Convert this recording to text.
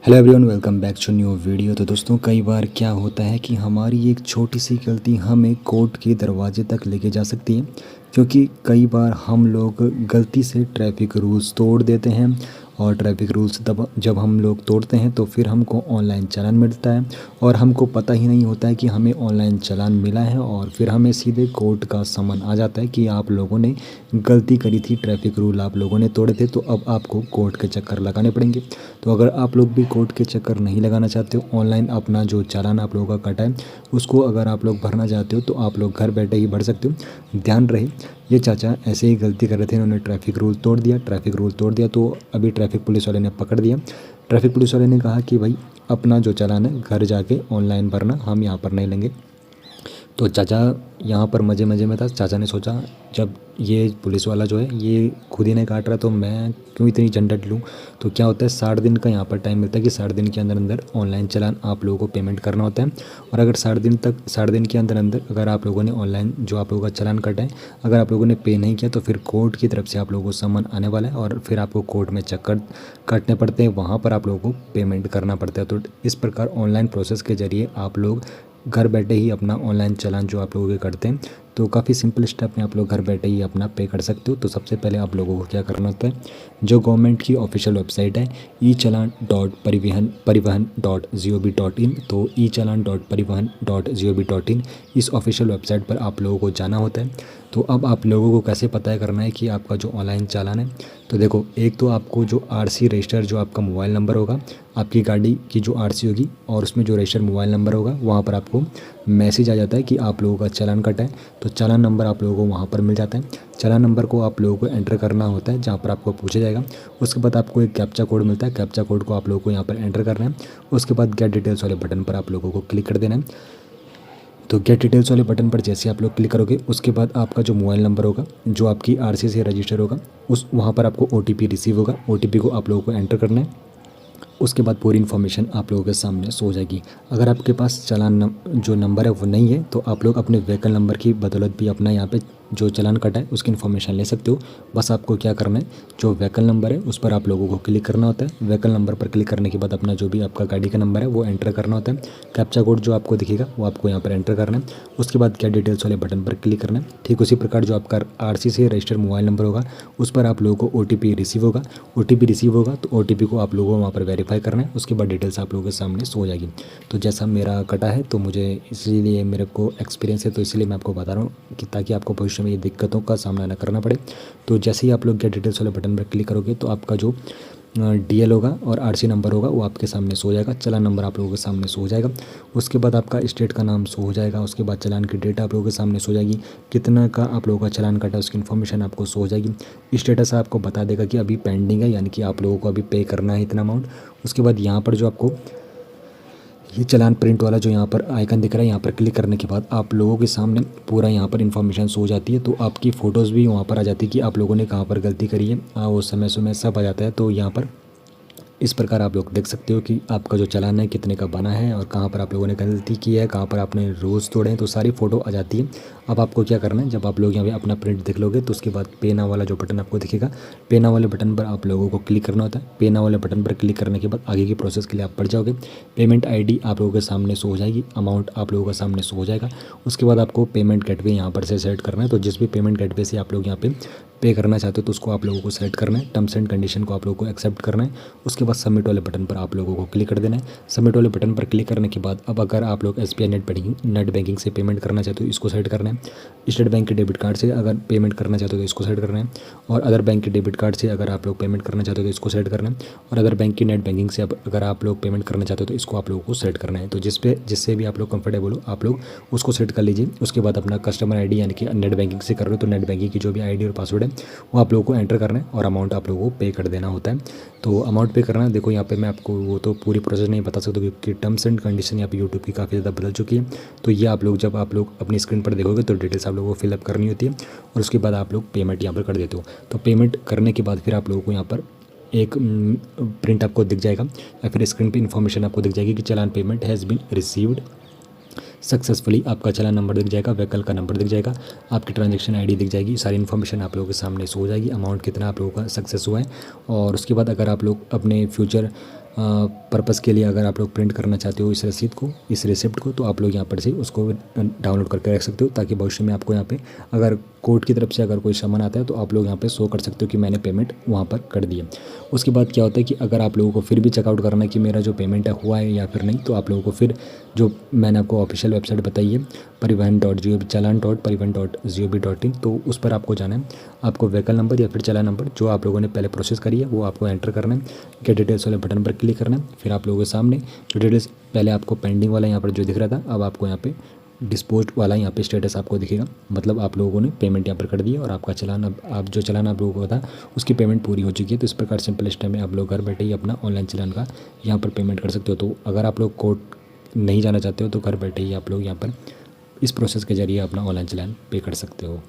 Hello everyone, welcome back to new video. तो दोस्तों, कई बार क्या होता है कि हमारी एक छोटी सी गलती हमें कोर्ट के दरवाजे तक लेके जा सकती है, क्योंकि कई बार हम लोग गलती से ट्रैफिक रूल्स तोड़ देते हैं। और ट्रैफिक रूल्स तब जब हम लोग तोड़ते हैं तो फिर हमको ऑनलाइन चालान मिलता है, और हमको पता ही नहीं होता है कि हमें ऑनलाइन चालान मिला है, और फिर हमें सीधे कोर्ट का समन आ जाता है कि आप लोगों ने गलती करी थी, ट्रैफिक रूल आप लोगों ने तोड़े थे, तो अब आपको कोर्ट के चक्कर लगाने पड़ेंगे। तो अगर आप लोग भी कोर्ट के चक्कर नहीं लगाना चाहते हो, ऑनलाइन अपना जो चालान आप लोगों का कटा है उसको अगर आप लोग भरना चाहते हो, तो आप लोग घर बैठे ही भर सकते हो। ध्यान रहे, ये चाचा ऐसे ही गलती कर रहे थे, इन्होंने ट्रैफिक रूल तोड़ दिया। ट्रैफिक रूल तोड़ दिया तो अभी ट्रैफिक पुलिस वाले ने पकड़ दिया। ट्रैफिक पुलिस वाले ने कहा कि भाई, अपना जो चालान है घर जाके ऑनलाइन भरना, हम यहाँ पर नहीं लेंगे। तो चाचा यहाँ पर मज़े मज़े में था। चाचा ने सोचा, जब ये पुलिस वाला जो है ये खुद ही नहीं काट रहा, तो मैं क्यों इतनी झंझट लूँ। तो क्या होता है, 60 दिन का यहाँ पर टाइम मिलता है कि 60 दिन के अंदर अंदर ऑनलाइन चालान आप लोगों को पेमेंट करना होता है। और अगर 60 दिन के अंदर अंदर अगर आप लोगों ने ऑनलाइन जो आप लोगों का चालान कटा है, अगर आप लोगों ने पे नहीं किया, तो फिर कोर्ट की तरफ से आप लोगों को समन आने वाला है, और फिर आपको कोर्ट में चक्कर काटने पड़ते हैं, वहाँ पर आप लोगों को पेमेंट करना पड़ता है। तो इस प्रकार ऑनलाइन प्रोसेस के ज़रिए आप लोग घर बैठे ही अपना ऑनलाइन चालान जो आप लोगों के करते हैं, तो काफ़ी सिंपल स्टेप में आप लोग घर बैठे ही अपना पे कर सकते हो। तो सबसे पहले आप लोगों को क्या करना होता है, जो गवर्नमेंट की ऑफिशियल वेबसाइट है e-चालान.परिवहन.gov.in, तो e-चालान.परिवहन.gov.in, इस ऑफिशियल वेबसाइट पर आप लोगों को जाना होता है। तो अब आप लोगों को कैसे पता करना है कि आपका जो ऑनलाइन चालान है, तो देखो, एक तो आपको जो आरसी रजिस्टर जो आपका मोबाइल नंबर होगा, आपकी गाड़ी की जो आरसी होगी और उसमें जो रजिस्टर मोबाइल नंबर होगा, वहाँ पर आपको मैसेज आ जाता है कि आप लोगों का चालान कटा है। तो चालान नंबर आप लोगों को वहाँ पर मिल जाता है। चालान नंबर को आप लोगों को एंटर करना होता है, जहाँ पर आपको पूछा जाएगा। उसके बाद आपको एक कैप्चा कोड मिलता है, कैप्चा कोड को आप लोगों को यहाँ पर एंटर करना है। उसके बाद गेट डिटेल्स वाले बटन पर आप लोगों को क्लिक कर देना है। तो गेट डिटेल्स वाले बटन पर जैसे आप लोग क्लिक करोगे, उसके बाद आपका जो मोबाइल नंबर होगा जो आपकी आरसी से रजिस्टर होगा, उस वहाँ पर आपको ओटीपी रिसीव होगा। ओटीपी को आप लोगों को एंटर करना है। उसके बाद पूरी इन्फॉर्मेशन आप लोगों के सामने शो हो जाएगी। अगर आपके पास चालान जो नंबर है वो नहीं है, तो आप लोग अपने व्हीकल नंबर की बदौलत भी अपना यहाँ पे जो चालान कटा है उसकी इन्फॉर्मेशन ले सकते हो। बस आपको क्या करना है, जो व्हीकल नंबर है उस पर आप लोगों को क्लिक करना होता है। व्हीकल नंबर पर क्लिक करने के बाद अपना जो भी आपका गाड़ी का नंबर है वो एंटर करना होता है। कैप्चा कोड जो आपको दिखेगा वो आपको यहाँ पर एंटर करना है। उसके बाद क्या डिटेल्स वाले बटन पर क्लिक करना है। ठीक उसी प्रकार जो आपका आरसी से रजिस्टर्ड मोबाइल नंबर होगा, उस पर आप लोगों को ओटीपी रिसीव होगा। ओटीपी रिसीव होगा तो ओटीपी को आप लोगों को वहाँ पर वेरीफाई करना है। उसके बाद डिटेल्स आप लोगों के सामने शो हो जाएगी। तो जैसा मेरा कटा है, तो मुझे इसीलिए मेरे को एक्सपीरियंस है, तो इसलिए मैं आपको बता रहा हूँ कि ताकि आपको भविष्य में ये दिक्कतों का सामना ना करना पड़े। तो जैसे ही आप लोग गेट डिटेल्स वाले बटन पर क्लिक करोगे, तो आपका जो डीएल होगा और आरसी नंबर होगा वो आपके सामने शो हो जाएगा। चालान नंबर आप लोगों के सामने शो हो जाएगा। उसके बाद आपका स्टेट का नाम शो हो जाएगा। उसके बाद चालान की डेट आप लोगों के सामने शो हो जाएगी। कितना का आप लोगों का चालान कटा उसकी इन्फॉर्मेशन आपको शो हो जाएगी। स्टेटस आपको बता देगा कि अभी पेंडिंग है, यानी कि आप लोगों को अभी पे करना है इतना अमाउंट। उसके बाद यहाँ पर जो आपको ये चालान प्रिंट वाला जो यहाँ पर आइकन दिख रहा है, यहाँ पर क्लिक करने के बाद आप लोगों के सामने पूरा यहाँ पर इन्फॉर्मेशन शो हो जाती है। तो आपकी फ़ोटोज़ भी वहाँ पर आ जाती है कि आप लोगों ने कहाँ पर गलती करी है, वो समय सब आ जाता है। तो यहाँ पर इस प्रकार आप लोग देख सकते हो कि आपका जो चालान है कितने का बना है, और कहाँ पर आप लोगों ने गलती की है, कहाँ पर आपने रूल्स तोड़े हैं, तो सारी फ़ोटो आ जाती है। अब आपको क्या करना है, जब आप लोग यहाँ पे अपना प्रिंट देख लोगे, तो उसके बाद पे नाउ वाला जो बटन आपको दिखेगा, पे नाउ वाले बटन पर आप लोगों को क्लिक करना होता है। पे नाउ वाले बटन पर क्लिक करने के बाद आगे की प्रोसेस के लिए आप बढ़ जाओगे। पेमेंट आईडी आप लोगों के सामने शो हो जाएगी, अमाउंट आप लोगों के सामने शो हो जाएगा। उसके बाद आपको पेमेंट गेटवे यहाँ पर से सेलेक्ट करना है। तो जिस भी पेमेंट गेटवे से आप लोग यहाँ पे करना चाहते हो, तो उसको आप लोगों को सेलेक्ट करना है। टर्म्स एंड कंडीशन को आप लोगों को एक्सेप्ट करना है। उसके बाद सबमिट वाले बटन पर आप लोगों को क्लिक कर देना है। सबमिट वाले बटन पर क्लिक करने के बाद अब अगर आप लोग एसबीआई नेट बैंकिंग से पेमेंट करना चाहते हो, इसको सेलेक्ट करना है। स्टेट बैंक के डेबिट कार्ड से अगर पेमेंट करना चाहते हो तो इसको सेलेक्ट करना है। और अदर बैंक के डेबिट कार्ड से अगर आप लोग पेमेंट करना चाहते हो तो इसको सेलेक्ट करना है। और अदर बैंक की नेट बैंकिंग से अगर आप लोग पेमेंट करना चाहते हो तो इसको आप लोगों को सेलेक्ट करना है। तो जिससे भी आप लोग कंफर्टेबल हो, आप लोग उसको सेट कर लीजिए। उसके बाद अपना कस्टमर आईडी, यानी कि नेट बैंकिंग से कर रहे हो तो नेट बैंकिंग की जो भी आईडी और पासवर्ड है वो आप लोगों को एंटर करना है, और अमाउंट आप लोगों को पे कर देना होता है। तो अमाउंट पे करना है। देखो यहाँ पे मैं आपको वो तो पूरी प्रोसेस नहीं बता सकता, क्योंकि टर्म्स एंड कंडीशन यहाँ पे यूट्यूब की काफ़ी ज़्यादा बदल चुकी है। तो ये आप लोग जब आप लोग अपनी स्क्रीन पर देखोगे तो डिटेल्स आप लोगों को फिलअप करनी होती है, और उसके बाद आप लोग पेमेंट यहाँ पर कर देते हो। तो पेमेंट करने के बाद फिर आप लोगों को यहाँ पर एक प्रिंट आपको दिख जाएगा, या फिर स्क्रीन पे इन्फॉर्मेशन आपको दिख जाएगी कि challan payment has been received successfully. आपका चालान नंबर दिख जाएगा, व्हीकल का नंबर दिख जाएगा, आपकी ट्रांजैक्शन आईडी दिख जाएगी, सारी इन्फॉर्मेशन आप लोगों के सामने शो हो जाएगी, अमाउंट कितना आप लोगों का सक्सेस हुआ है। और उसके बाद अगर आप लोग अपने फ्यूचर पर्पज़ के लिए अगर आप लोग प्रिंट करना चाहते हो इस रसीद को, इस रिसिप्ट को, तो आप लोग यहाँ पर से उसको डाउनलोड करके रख सकते हो, ताकि भविष्य में आपको यहाँ पे अगर कोर्ट की तरफ से अगर कोई सामान आता है तो आप लोग यहाँ पे शो कर सकते हो कि मैंने पेमेंट वहाँ पर कर दी है। उसके बाद क्या होता है कि अगर आप लोगों को फिर भी चेकआउट करना है कि मेरा जो पेमेंट है हुआ है या फिर नहीं, तो आप लोगों को फिर जो मैंने आपको ऑफिशियल वेबसाइट बताई है चालान.gov.in, तो उस पर आपको जाना है। आपको व्हीकल नंबर या फिर चालान नंबर जो आप लोगों ने पहले प्रोसेस करी है वो आपको एंटर करना है। गेट डिटेल्स वाले बटन पर क्लिक करना है। फिर आप लोगों के सामने जो डिटेल्स पहले आपको पेंडिंग वाला यहाँ पर जो दिख रहा था, अब आपको यहाँ पे डिस्पोज्ड वाला यहाँ पे स्टेटस आपको दिखेगा, मतलब आप लोगों ने पेमेंट यहाँ पर कर दी है और आपका चालान, अब आप जो चालान आप लोगों को था उसकी पेमेंट पूरी हो चुकी है। तो इस प्रकार सिंपल स्टेप में आप लोग घर बैठे ही अपना ऑनलाइन चालान का यहाँ पर पेमेंट कर सकते हो। तो अगर आप लोग कोर्ट नहीं जाना चाहते हो तो घर बैठे ही आप लोग यहाँ पर इस प्रोसेस के जरिए अपना ऑनलाइन चालान पे कर सकते हो।